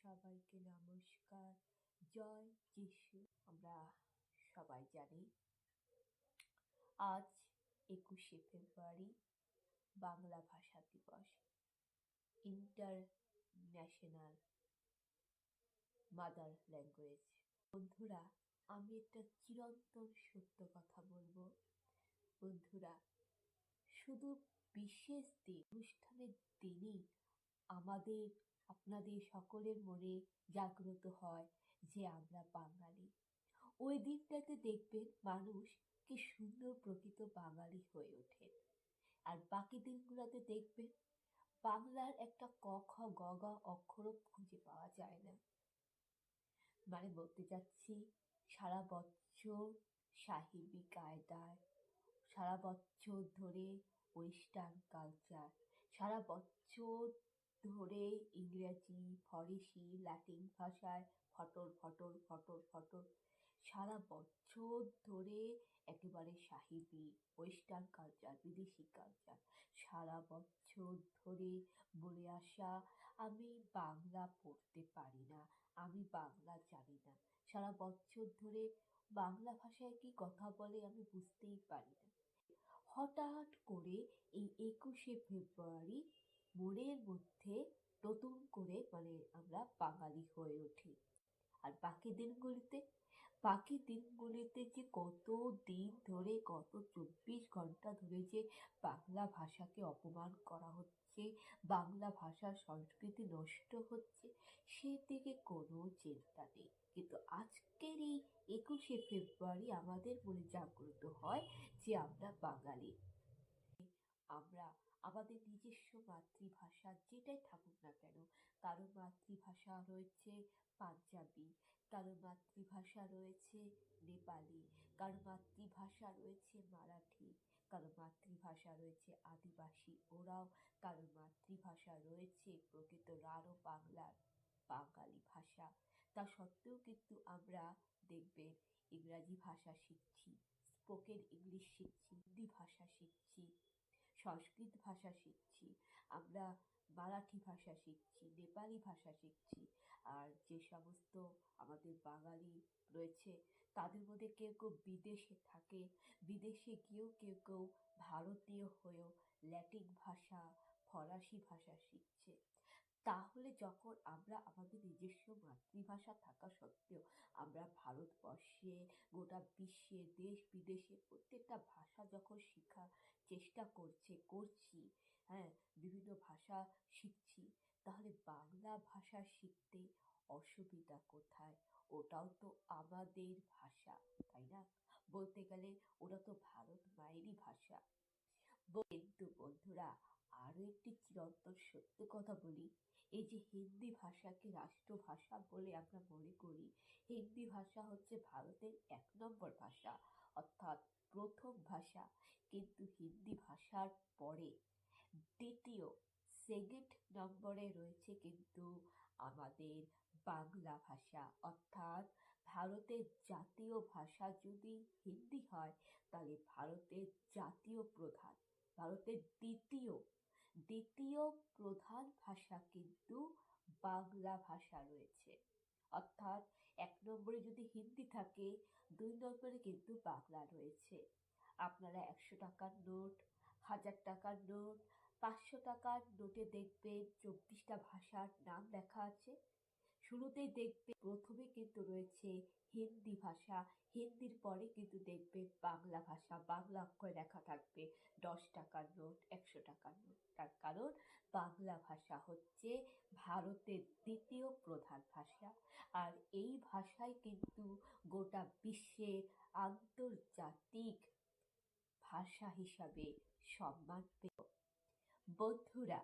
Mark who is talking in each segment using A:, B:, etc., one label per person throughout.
A: সবাইকে নমস্কার। জয় যিশু। আমরা সবাই জানি আজ 21শে ফেব্রুয়ারি বাংলা ভাষা দিবস, ইন্টারন্যাশনাল মাদার ল্যাঙ্গুয়েজ। বন্ধুরা, আমি একটা চিরন্তন সত্য কথা বলবো। বন্ধুরা, শুধু বিশেষ দিন, অনুষ্ঠানের দিনই আপনাদের সকলের মনে জাগ্রত হয় যে আমরা বাঙালি। ওই দিনটাতে দেখবেন মানুষ কি সুন্দর প্রকৃত বাঙালি হয়ে ওঠেন। আর বাকি দিনগুলোতে দেখবেন বাংলার একটা ক খ গ ঘ অক্ষরও খুঁজে পাওয়া যায় না। মানে বলতে চাচ্ছি, সারা বছর সাহেবি কায়দায়, সারা বছর ধরে ওয়েস্টার্ন কালচার, সারা বছর ধরে ইংরেজি, ফরাসি, ল্যাটিন ভাষায় ফটর ফটর ফটর ফটর, সারা বছর ধরে একেবারে সাহেবি ওয়েস্টার্ন কালচার, বিদেশি কালচার, সারা বছর ধরে বলে আসা আমি বাংলা পড়তে পারি না, আমি বাংলা জানি না, সারা বছর ধরে বাংলা ভাষায় কি কথা বলে আমি বুঝতেই পারি না। হঠাৎ করে এই 21শে ফেব্রুয়ারি মনের মধ্যে নতুন করে আমরা বাঙালি হয়ে উঠি। আর বাকি দিনগুলিতে যে কত দিন ধরে, কত 24 ঘন্টা ধরে যে বাংলা ভাষাকে অপমান করা হচ্ছে, বাংলা ভাষার সংস্কৃতি নষ্ট হচ্ছে, সেদিকে কোনো চিন্তা নেই। কিন্তু আজকের এই 21শে ফেব্রুয়ারি আমাদের মনে জাগ্রত হয় যে আমরা বাঙালি। আমরা আমাদের নিজস্ব মাতৃভাষা যেটাই থাকুক না কেন, কারো মাতৃভাষা রয়েছে পাঞ্জাবি, কারো মাতৃভাষা রয়েছে নেপালি, কারো মাতৃভাষা রয়েছে মারাঠি, কারো মাতৃভাষা রয়েছে আদিবাসী ওরাও, কারো মাতৃভাষা রয়েছে প্রকৃত রাঢ় বাংলার বাঙালি ভাষা। তা সত্ত্বেও কিন্তু আমরা দেখবেন ইংরাজি ভাষা শিখছি, স্পোকেন ইংলিশ শিখছি, হিন্দি ভাষা শিখছি, সংস্কৃত ভাষা শিখছি, আমরা মারাঠি ভাষা শিখছি, নেপালি ভাষা শিখছি। আর যে সমস্ত আমাদের বাঙালি রয়েছে তাদের মধ্যে কেউ কেউ বিদেশে থাকে, বিদেশে গিয়েও কেউ কেউ ভারতীয় হয়েও ল্যাটিন ভাষা, ফরাসি ভাষা শিখছে। তাহলে যখন আমরা আমাদের নিজস্ব মাতৃভাষা থাকা সত্ত্বেও আমরা ভারতবর্ষে, গোটা বিশ্বে, দেশ বিদেশে প্রত্যেকটা ভাষা যখন শেখার চেষ্টা করছি, হ্যাঁ, বিভিন্ন ভাষা শিখছি, তাহলে বাংলা ভাষা শিখতে অসুবিধা কোথায়? ওটাও তো আমাদের ভাষা, তাই না? বলতে গেলে ওটা তো ভারত মায়েরই ভাষা। কিন্তু বন্ধুরা, আরো একটি চিরন্তন সত্য কথা বলি, এই যে হিন্দি ভাষাকে রাষ্ট্রভাষা বলে আমরা মনে করি, হিন্দি ভাষা হচ্ছে ভারতের 1 নম্বর ভাষা, অর্থাৎ প্রথম ভাষা। কিন্তু হিন্দি ভাষার পরে দ্বিতীয়, সেকেন্ড নম্বরে রয়েছে কিন্তু আমাদের বাংলা ভাষা। অর্থাৎ ভারতের জাতীয় ভাষা যদি হিন্দি হয়, তাহলে ভারতের দ্বিতীয় প্রধান ভাষা কিন্তু বাংলা ভাষা রয়েছে। অর্থাৎ 1 নম্বরে যদি হিন্দি থাকে, 2 নম্বরে কিন্তু বাংলা রয়েছে। আপনারা 100 টাকার নোট, 1000 টাকার নোট, 500 টাকার নোটে দেখবেন 24টা ভাষার নাম লেখা আছে। শুরুতেই দেখবে প্রথমে কিন্তু রয়েছে হিন্দি ভাষা, হিন্দির পরে কিন্তু দেখবে বাংলা ভাষা, বাংলা অক্ষরে লেখা থাকবে 10 টাকার নোট, 100 টাকার নোট। তার কারণ বাংলা ভাষা হচ্ছে ভারতের দ্বিতীয় প্রধান ভাষা। আর এই ভাষায় কিন্তু গোটা বিশ্বের আন্তর্জাতিক ভাষা হিসাবে সম্মান পেল। বন্ধুরা,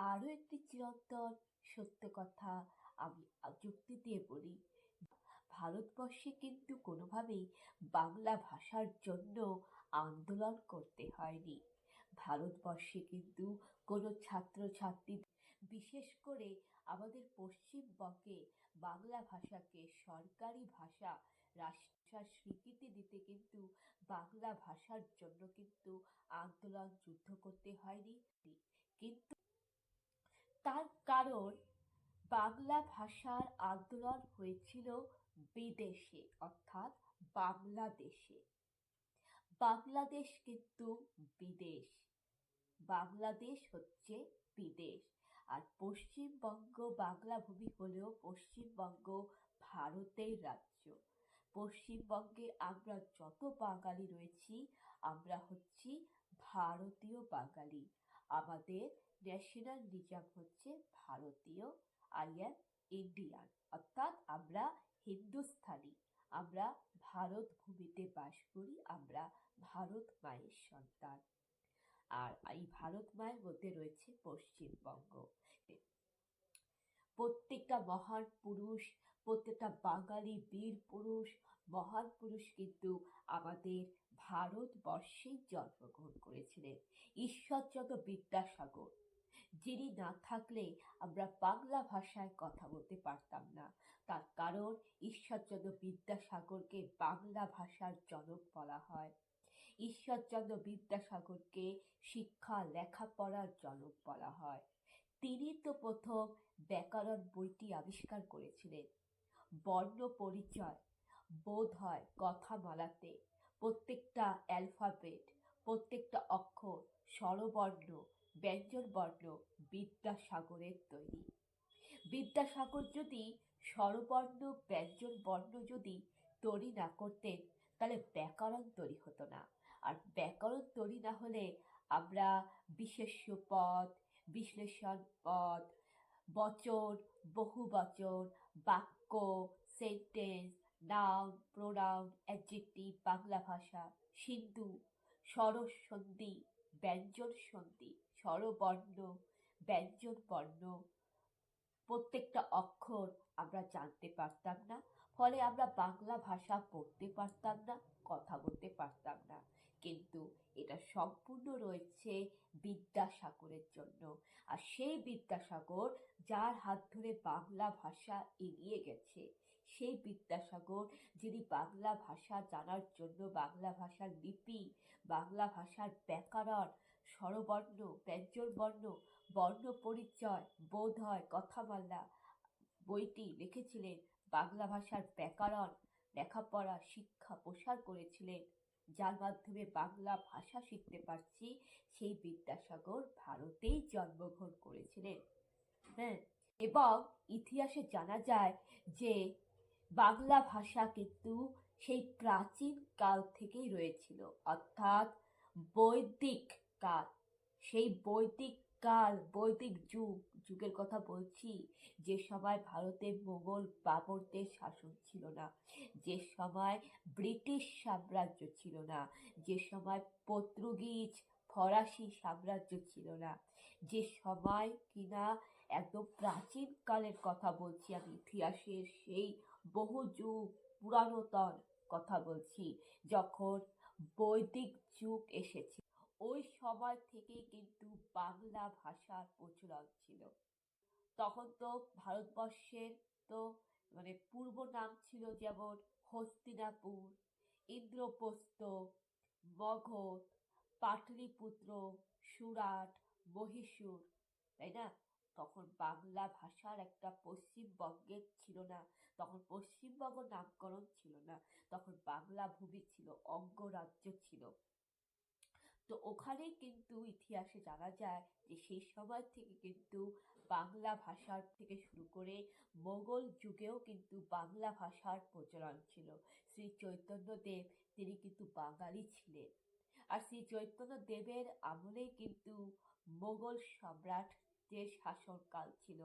A: আরো একটি চিরন্তন সত্য কথা আমি যুক্তি দিয়ে বলি, ভারতবর্ষে কিন্তু কোনোভাবেই বাংলা ভাষার জন্য আন্দোলন করতে হয়নি। ভারতবর্ষে কিন্তু কোনো ছাত্রছাত্রী, বিশেষ করে আমাদের পশ্চিমবঙ্গে বাংলা ভাষাকে সরকারি ভাষা, রাষ্ট্রভাষার স্বীকৃতি দিতে কিন্তু বাংলা ভাষার জন্য কিন্তু আন্দোলন, যুদ্ধ করতে হয়নি। কিন্তু তার কারণ বাংলা ভাষার আন্দোলন হয়েছিল বিদেশে, অর্থাৎ বাংলাদেশে। বাংলাদেশ কিন্তু বিদেশ, বাংলাদেশ হচ্ছে বিদেশ। আর পশ্চিমবঙ্গ বাংলা ভূমি হলেও পশ্চিমবঙ্গ ভারতের রাজ্য। পশ্চিমবঙ্গে আমরা যত বাঙালি রয়েছি আমরা হচ্ছি ভারতীয় বাঙালি। আমাদের ন্যাশনালিজম হচ্ছে ভারতীয়, আই অ্যাম ইন্ডিয়ান, অর্থাৎ আমরা হিন্দুস্থানি। আমরা ভারত ভূমিতে বাস করি, আমরা ভারত মায়ের সন্তান। আর এই ভারত মায়ের মধ্যে রয়েছে পশ্চিমবঙ্গ। প্রত্যেকটা মহান পুরুষ, প্রত্যেকটা বাঙালি বীর পুরুষ, মহান পুরুষ কিন্তু আমাদের ভারতবর্ষেই জন্মগ্রহণ করেছিলেন। ঈশ্বরচন্দ্র বিদ্যাসাগর, যিনি না থাকলে আমরা বাংলা ভাষায় কথা বলতে পারতাম না। তার কারণ ঈশ্বরচন্দ্র বিদ্যাসাগরকে বাংলা ভাষার জনক বলা হয়। ঈশ্বরচন্দ্র বিদ্যাসাগরকে শিক্ষা লেখাপড়ার জনক বলা হয়। তিনি তো প্রথম ব্যাকরণ বইটি আবিষ্কার করেছিলেন। বর্ণ পরিচয়, বোধ হয় কথামালাতে প্রত্যেকটা অ্যালফাবেট, প্রত্যেকটা অক্ষর, স্বরবর্ণ, ব্যঞ্জনবর্ণ বিদ্যাসাগরের তৈরি। বিদ্যাসাগর যদি স্বরবর্ণ ব্যঞ্জনবর্ণ যদি তৈরি না করতেন তাহলে ব্যাকরণ তৈরি হতো না। আর ব্যাকরণ তৈরি না হলে আমরা বিশেষ্য পদ, বিশ্লেষণ পদ, বচন, বহুবচন, বাক্য, sentence, noun, pronoun, adjective, Bangla ভাষা, সিন্ধু, স্বরস সন্ধি, ব্যঞ্জন সন্ধি, স্বরবর্ণ, ব্যঞ্জন বর্ণ, প্রত্যেকটা অক্ষর আমরা জানতে পারতাম না। ফলে আমরা বাংলা ভাষা পড়তে পারতাম না, কথা বলতে পারতাম না। কিন্তু এটা সম্পূর্ণ রয়েছে বিদ্যাসাগরের জন্য। আর সেই বিদ্যাসাগর যার হাত ধরে বাংলা ভাষা এগিয়ে গেছে, সেই বিদ্যাসাগর যিনি বাংলা ভাষা জানার জন্য বাংলা ভাষার লিপি, বাংলা ভাষার ব্যাকরণ, স্বরবর্ণ, ব্যঞ্জনবর্ণ, বর্ণ পরিচয়, বোধ হয় কথামালা বইটি লিখেছিলেন, বাংলা ভাষার ব্যাকরণ, লেখাপড়া, শিক্ষা প্রসার করেছিলেন, যার মাধ্যমে বাংলা ভাষা শিখতে পারছি, সেই বিদ্যাসাগর ভারতেই জন্মগ্রহণ করেছিলেন। হ্যাঁ, এবং ইতিহাসে জানা যায় যে বাংলা ভাষা কিন্তু সেই প্রাচীন কাল থেকেই রয়েছিল, অর্থাৎ বৈদিক কাল। সেই বৈদিক কাল, বৈদিক যুগের কথা বলছি, যে সময় ভারতে মোগল বাবরদের শাসন ছিল না, যে সময় ব্রিটিশ সাম্রাজ্য ছিল না, যে সময় পর্তুগিজ ফরাসি সাম্রাজ্য ছিল না, যে সময় কিনা একদম প্রাচীন কালের কথা বলছি আমি, ইতিহাসের সেই বহু যুগ পুরাতন কথা বলছি, যখন বৈদিক যুগ এসেছে, ওই সময় থেকেই কিন্তু বাংলা ভাষার প্রচলন ছিল। তখন তো ভারতবর্ষের তো পূর্ব নাম ছিল যেমন হস্তিনাপুর, ইন্দ্রপ্রস্থ, মগধ, পাটলিপুত্র, সুরাট, মহীশূর, তাই না? তখন বাংলা ভাষার একটা পশ্চিমবঙ্গের ছিল না, তখন পশ্চিমবঙ্গ নামকরণ ছিল না, তখন বাংলা ভূমি ছিল, অঙ্গরাজ্য ছিল। তো ওখানে কিন্তু ইতিহাসে জানা যায় যে সেই সময় থেকে কিন্তু বাংলা ভাষার থেকে শুরু করে মোগল যুগেও কিন্তু বাংলা ভাষার প্রচলন ছিল। শ্রী চৈতন্যদেব তিনি কিন্তু বাঙালি ছিলেন। আর শ্রী চৈতন্যদেবের আমলেই কিন্তু মোগল সম্রাটদের শাসনকাল ছিল।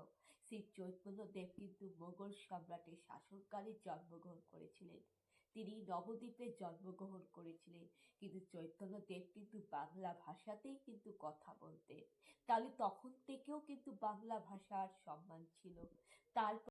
A: শ্রী চৈতন্যদেব কিন্তু মোগল সম্রাটের শাসনকালে জন্মগ্রহণ করেছিলেন। তিনি নবদ্বীপে জন্মগ্রহণ করেছিলেন, কিন্তু চৈতন্যদেব কিন্তু বাংলা ভাষাতেই কিন্তু কথা বলতেন। তাহলে তখন থেকেও কিন্তু বাংলা ভাষার সম্মান ছিল। তারপর